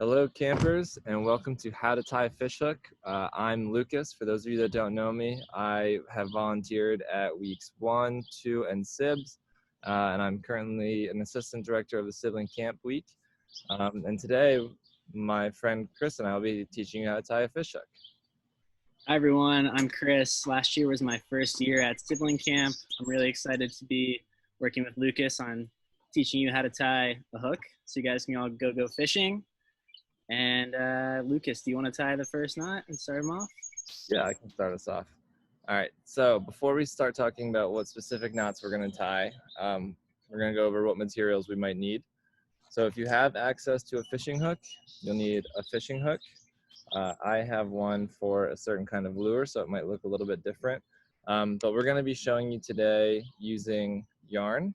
Hello campers, and welcome to How to Tie a Fish Hook. I'm Lucas. For those of you that don't know me, I have volunteered at weeks 1, 2, and SIBS, and I'm currently an assistant director of the Sibling Camp Week. And today, my friend Chris and I will be teaching you how to tie a fish hook. Hi everyone, I'm Chris. Last year was my first year at Sibling Camp. I'm really excited to be working with Lucas on teaching you how to tie a hook so you guys can all go fishing. And Lucas, do you want to tie the first knot and start them off? Yeah, I can start us off. All right, so before we start talking about what specific knots we're going to tie, we're going to go over what materials we might need. So if you have access to a fishing hook, you'll need a fishing hook. I have one for a certain kind of lure, so it might look a little bit different. But we're going to be showing you today using yarn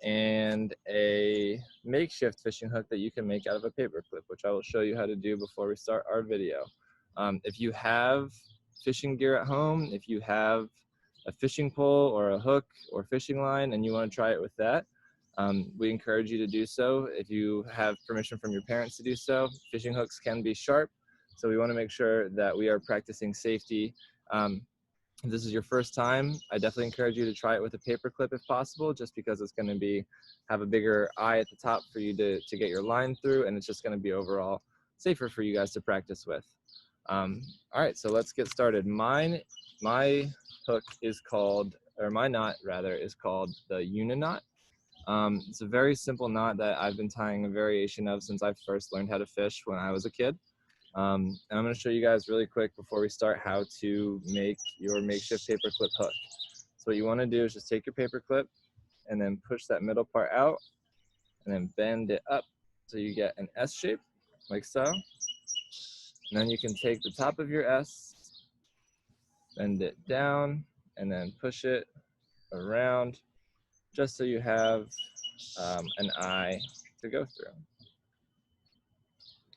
and a makeshift fishing hook that you can make out of a paper clip, which I will show you how to do before we start our video. If you have fishing gear at home, if you have a fishing pole or a hook or fishing line and you want to try it with that, we encourage you to do so. If you have permission from your parents to do so, fishing hooks can be sharp, so we want to make sure that we are practicing safety. If this is your first time, I definitely encourage you to try it with a paper clip if possible, just because it's going to have a bigger eye at the top for you to get your line through, and it's just going to be overall safer for you guys to practice with. All right, so let's get started. My hook is called, or my knot rather, is called the Uniknot. It's a very simple knot that I've been tying a variation of since I first learned how to fish when I was a kid. And I'm going to show you guys really quick before we start how to make your makeshift paper clip hook. So what you want to do is just take your paper clip and then push that middle part out and then bend it up so you get an S shape, like so. And then you can take the top of your S, bend it down, and then push it around just so you have an eye to go through.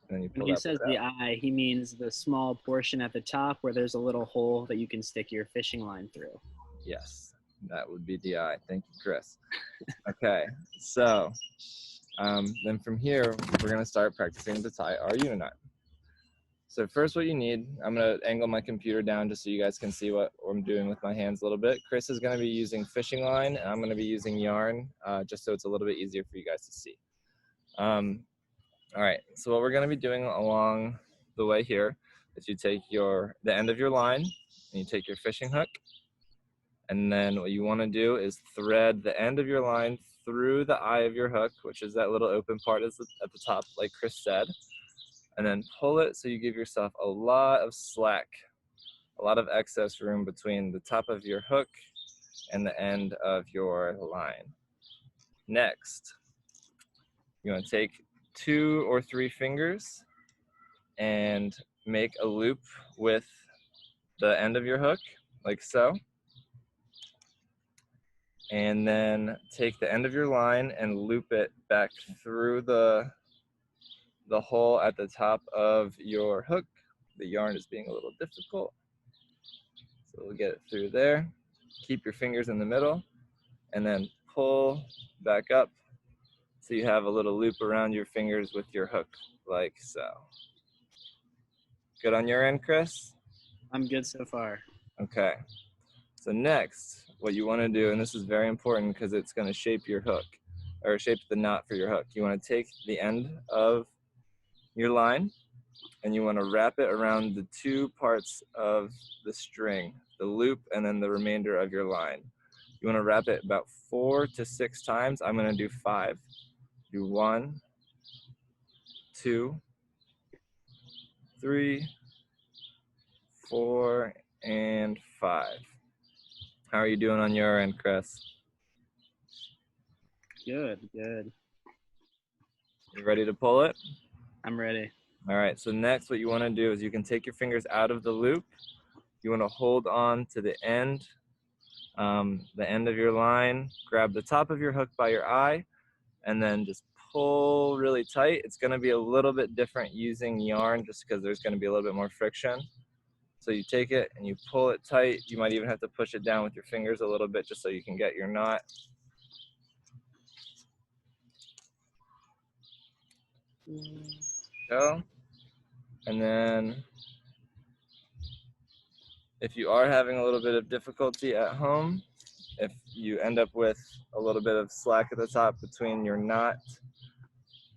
And then you pull When he that says part the out. eye, he means the small portion at the top where there's a little hole that you can stick your fishing line through. Yes, that would be the eye. Thank you, Chris. Okay, so then from here, we're going to start practicing to tie our Uniknot. So first what you need, I'm going to angle my computer down just so you guys can see what I'm doing with my hands a little bit. Chris is going to be using fishing line, and I'm going to be using yarn just so it's a little bit easier for you guys to see. All right, so what we're going to be doing along the way here is you take the end of your line and you take your fishing hook, and then what you want to do is thread the end of your line through the eye of your hook, which is that little open part at the top, like Chris said, and then pull it so you give yourself a lot of slack, a lot of excess room between the top of your hook and the end of your line. Next, you want to take 2 or 3 fingers and make a loop with the end of your hook, like so. And then take the end of your line and loop it back through the hole at the top of your hook. The yarn is being a little difficult, so we'll get it through there. Keep your fingers in the middle and then pull back up so you have a little loop around your fingers with your hook, like so. Good on your end, Chris? I'm good so far. Okay, so next, what you want to do, and this is very important because it's going to shape your hook, or shape the knot for your hook. You want to take the end of your line and you want to wrap it around the 2 parts of the string, the loop and then the remainder of your line. You want to wrap it about 4 to 6 times. I'm going to do 5. Do 1, 2, 3, 4, and 5. How are you doing on your end, Chris? Good. You ready to pull it? I'm ready. All right, so next what you want to do is you can take your fingers out of the loop. You want to hold on to the end of your line, grab the top of your hook by your eye, and then just pull really tight. It's going to be a little bit different using yarn just because there's going to be a little bit more friction. So you take it and you pull it tight. You might even have to push it down with your fingers a little bit just so you can get your knot. Go. And then if you are having a little bit of difficulty at home, if you end up with a little bit of slack at the top between your knot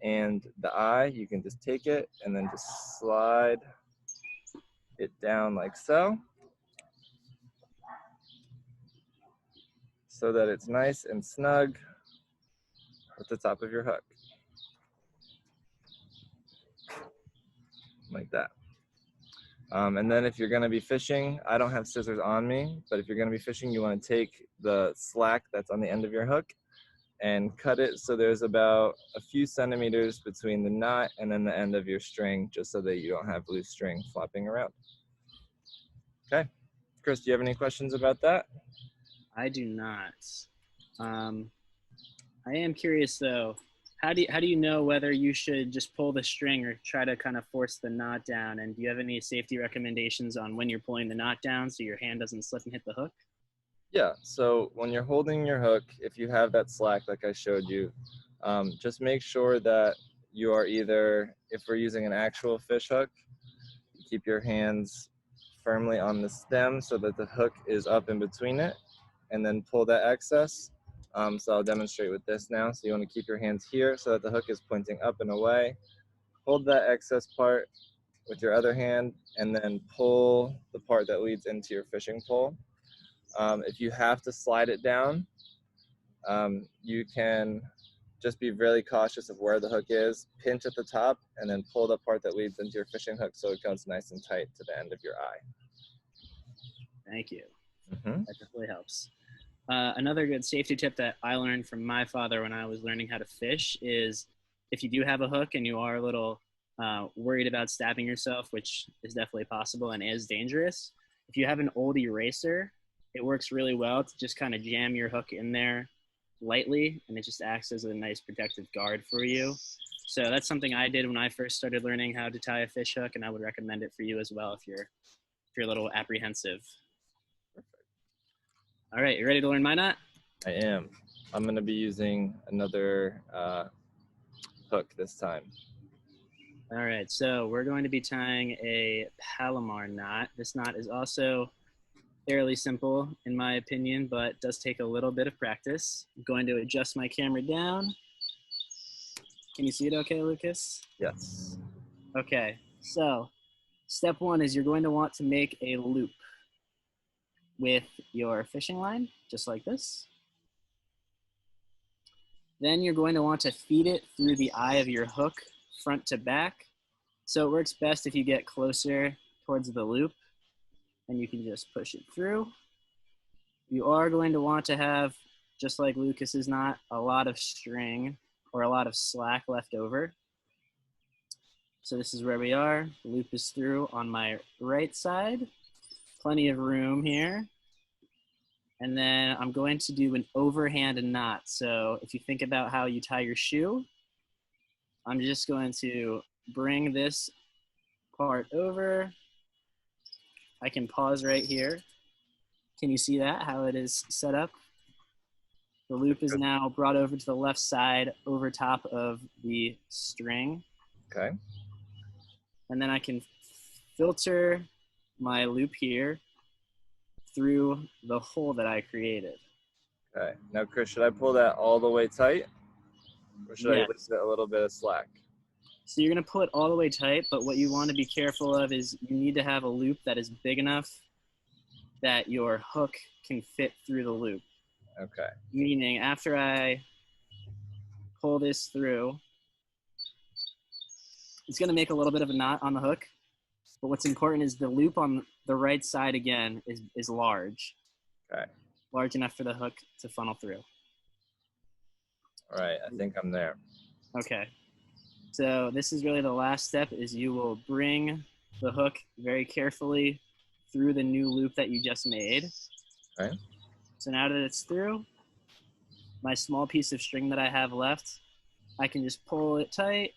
and the eye, you can just take it and then just slide it down like so that it's nice and snug at the top of your hook, like that. And then if you're going to be fishing, I don't have scissors on me, but if you're going to be fishing, you want to take the slack that's on the end of your hook and cut it so there's about a few centimeters between the knot and then the end of your string, just so that you don't have loose string flopping around. Okay. Chris, do you have any questions about that? I do not. I am curious though. How do you know whether you should just pull the string or try to kind of force the knot down? And do you have any safety recommendations on when you're pulling the knot down so your hand doesn't slip and hit the hook? Yeah, so when you're holding your hook, if you have that slack like I showed you, just make sure that you are either, if we're using an actual fish hook, keep your hands firmly on the stem so that the hook is up in between it, and then pull that excess. So I'll demonstrate with this now. So you want to keep your hands here so that the hook is pointing up and away. Hold that excess part with your other hand and then pull the part that leads into your fishing pole. If you have to slide it down, you can just be really cautious of where the hook is, pinch at the top, and then pull the part that leads into your fishing hook so it goes nice and tight to the end of your eye. Thank you. Mm-hmm. That definitely helps. Another good safety tip that I learned from my father when I was learning how to fish is if you do have a hook and you are a little worried about stabbing yourself, which is definitely possible and is dangerous, if you have an old eraser, it works really well to just kind of jam your hook in there lightly, and it just acts as a nice protective guard for you. So that's something I did when I first started learning how to tie a fish hook, and I would recommend it for you as well if you're a little apprehensive. All right, you ready to learn my knot? I am. I'm going to be using another hook this time. All right, so we're going to be tying a Palomar knot. This knot is also fairly simple in my opinion, but does take a little bit of practice. I'm going to adjust my camera down. Can you see it okay, Lucas? Yes. Okay, so step one is you're going to want to make a loop with your fishing line, just like this. Then you're going to want to feed it through the eye of your hook, front to back. So it works best if you get closer towards the loop, and you can just push it through. You are going to want to have, just like Lucas's knot, a lot of string or a lot of slack left over. So this is where we are. The loop is through on my right side. Plenty of room here. And then I'm going to do an overhand knot. So if you think about how you tie your shoe, I'm just going to bring this part over. I can pause right here. Can you see that, how it is set up? The loop is now brought over to the left side over top of the string. Okay. And then I can filter my loop here through the hole that I created. Okay. Now, Chris, should I pull that all the way tight? Or should I leave it a little bit of slack? So you're going to pull it all the way tight, but what you want to be careful of is you need to have a loop that is big enough that your hook can fit through the loop. Okay. Meaning after I pull this through, it's going to make a little bit of a knot on the hook. But what's important is the loop on the right side, again, is large. Okay. Large enough for the hook to funnel through. All right, I think I'm there. Okay. So this is really the last step, is you will bring the hook very carefully through the new loop that you just made. Okay. So now that it's through, my small piece of string that I have left, I can just pull it tight.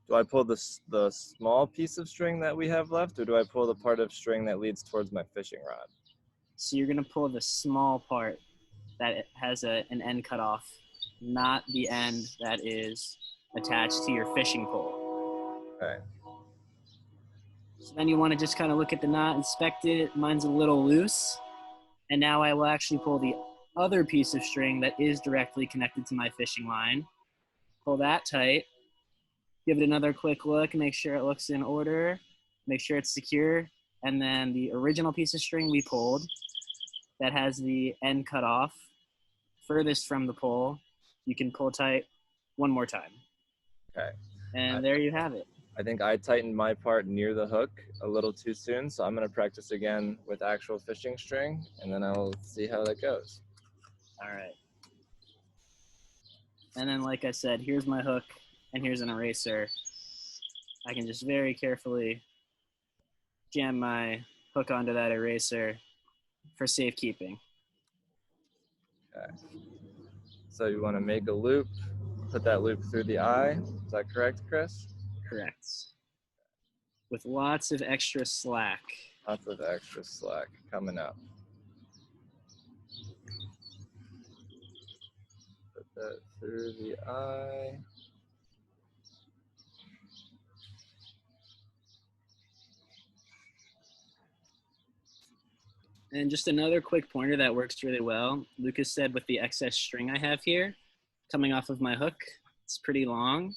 Do I pull the small piece of string that we have left, or do I pull the part of string that leads towards my fishing rod? So you're going to pull the small part that has an end cut off, not the end that is attached to your fishing pole. Okay. So then you want to just kind of look at the knot, inspect it. Mine's a little loose. And now I will actually pull the other piece of string that is directly connected to my fishing line. Pull that tight. Give it another quick look, make sure it looks in order, make sure it's secure. And then the original piece of string we pulled that has the end cut off, furthest from the pole, you can pull tight one more time. Okay. And there you have it. I think I tightened my part near the hook a little too soon, so I'm gonna practice again with actual fishing string, and then I'll see how that goes. All right. And then, like I said, here's my hook, and here's an eraser. I can just very carefully jam my hook onto that eraser for safekeeping. Okay. So you wanna make a loop, put that loop through the eye. Is that correct, Chris? Correct. With lots of extra slack. Lots of extra slack coming up. Put that through the eye. And just another quick pointer that works really well. Lucas said with the excess string I have here, coming off of my hook, it's pretty long.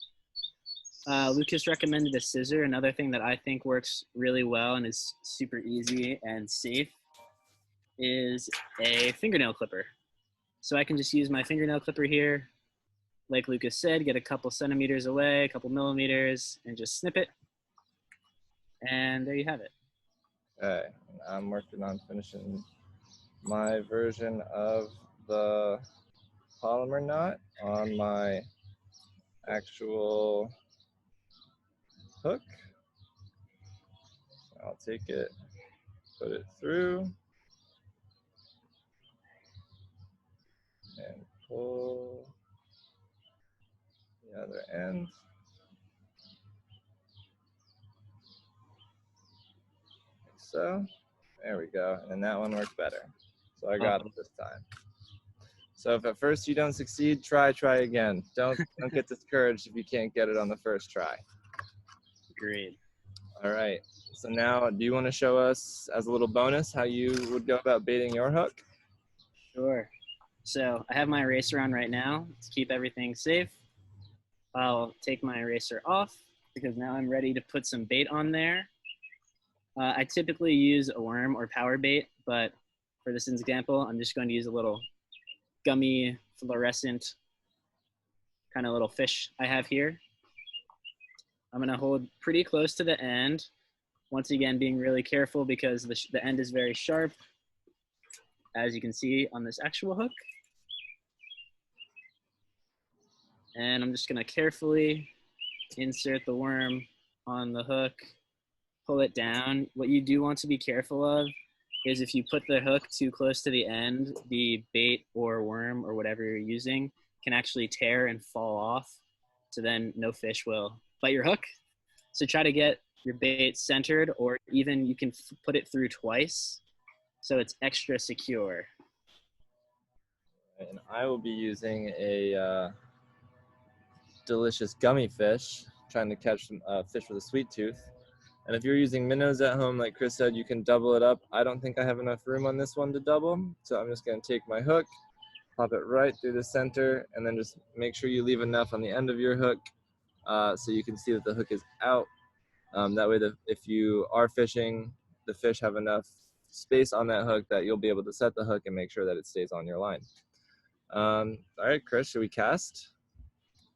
Lucas recommended a scissor. Another thing that I think works really well and is super easy and safe is a fingernail clipper. So I can just use my fingernail clipper here, like Lucas said, get a couple centimeters away, a couple millimeters, and just snip it. And there you have it. Okay, I'm working on finishing my version of the polymer knot on my actual hook. I'll take it, put it through, and pull the other end. Like so. There we go. And then that one worked better. So I got it this time. So if at first you don't succeed, try again. Don't get discouraged if you can't get it on the first try. Great. All right. So now, do you want to show us as a little bonus how you would go about baiting your hook? Sure. So I have my eraser on right now to keep everything safe. I'll take my eraser off because now I'm ready to put some bait on there. I typically use a worm or power bait, but for this example, I'm just going to use a little gummy fluorescent kind of little fish I have here. I'm gonna hold pretty close to the end. Once again, being really careful because the end is very sharp, as you can see on this actual hook. And I'm just gonna carefully insert the worm on the hook, pull it down. What you do want to be careful of is if you put the hook too close to the end, the bait or worm or whatever you're using can actually tear and fall off. So then no fish will bite your hook. So try to get your bait centered, or even you can put it through twice so it's extra secure. And I will be using a delicious gummy fish, trying to catch some fish with a sweet tooth. And if you're using minnows at home, like Chris said, you can double it up. I don't think I have enough room on this one to double, so I'm just going to take my hook, pop it right through the center, and then just make sure you leave enough on the end of your hook so you can see that the hook is out. That way, if you are fishing, the fish have enough space on that hook that you'll be able to set the hook and make sure that it stays on your line. All right, Chris, should we cast?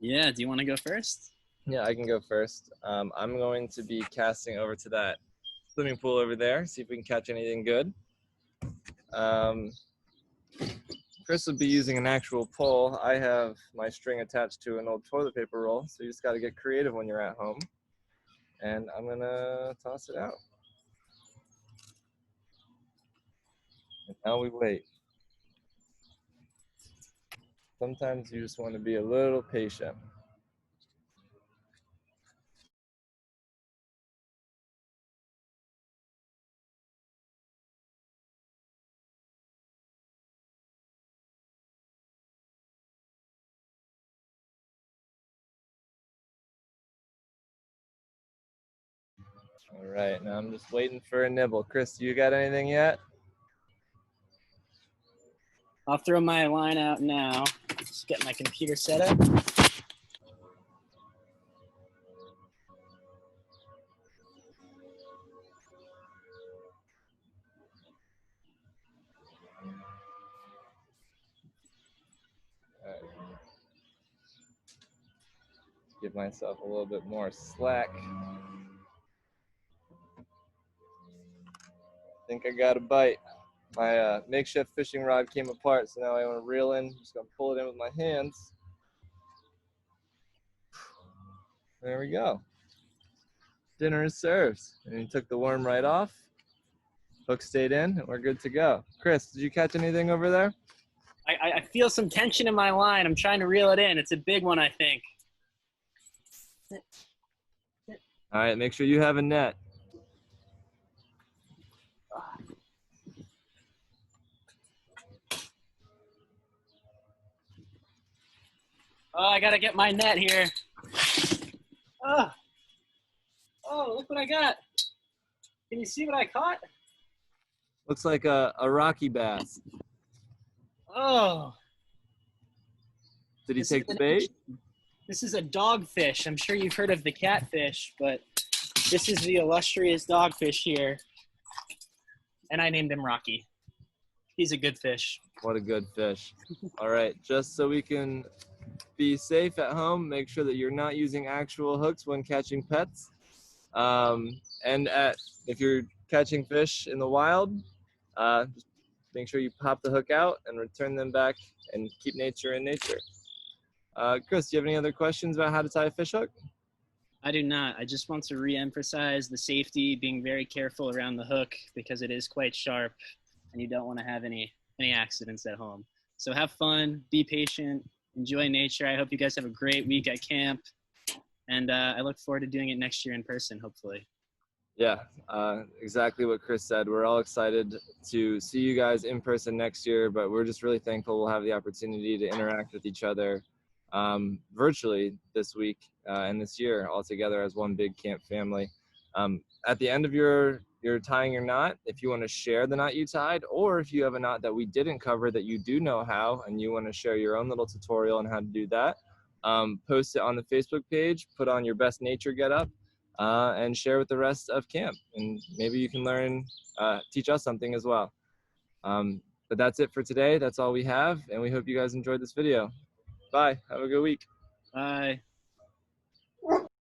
Yeah, do you want to go first? Yeah, I can go first. I'm going to be casting over to that swimming pool over there, see if we can catch anything good. Chris would be using an actual pole. I have my string attached to an old toilet paper roll, so you just got to get creative when you're at home. And I'm going to toss it out. And now we wait. Sometimes you just want to be a little patient. All right, now I'm just waiting for a nibble. Chris, you got anything yet? I'll throw my line out now. Just get my computer set up. All right. Give myself a little bit more slack. I think I got a bite. My makeshift fishing rod came apart, so now I want to reel in. I'm just gonna pull it in with my hands. There we go. Dinner is served. And he took the worm right off. Hook stayed in, and we're good to go. Chris, did you catch anything over there? I feel some tension in my line. I'm trying to reel it in. It's a big one, I think. All right, make sure you have a net. Oh, I gotta get my net here. Oh, look what I got. Can you see what I caught? Looks like a rocky bass. Oh. Did he take the bait? This is a dogfish. I'm sure you've heard of the catfish, but this is the illustrious dogfish here. And I named him Rocky. He's a good fish. What a good fish. All right, just so we can be safe at home, make sure that you're not using actual hooks when catching pets. If you're catching fish in the wild, just make sure you pop the hook out and return them back and keep nature in nature. Chris, do you have any other questions about how to tie a fish hook? I do not. I just want to re-emphasize the safety, being very careful around the hook because it is quite sharp and you don't want to have any accidents at home. So have fun, be patient, enjoy nature. I hope you guys have a great week at camp. And I look forward to doing it next year in person, hopefully. Yeah, exactly what Chris said. We're all excited to see you guys in person next year, but we're just really thankful we'll have the opportunity to interact with each other virtually this week and this year all together as one big camp family. At the end of your tying your knot, if you want to share the knot you tied, or if you have a knot that we didn't cover that you do know how and you want to share your own little tutorial on how to do that, post it on the Facebook page, put on your best nature getup, and share with the rest of camp. And maybe you can learn, teach us something as well. But that's it for today. That's all we have. And we hope you guys enjoyed this video. Bye. Have a good week. Bye.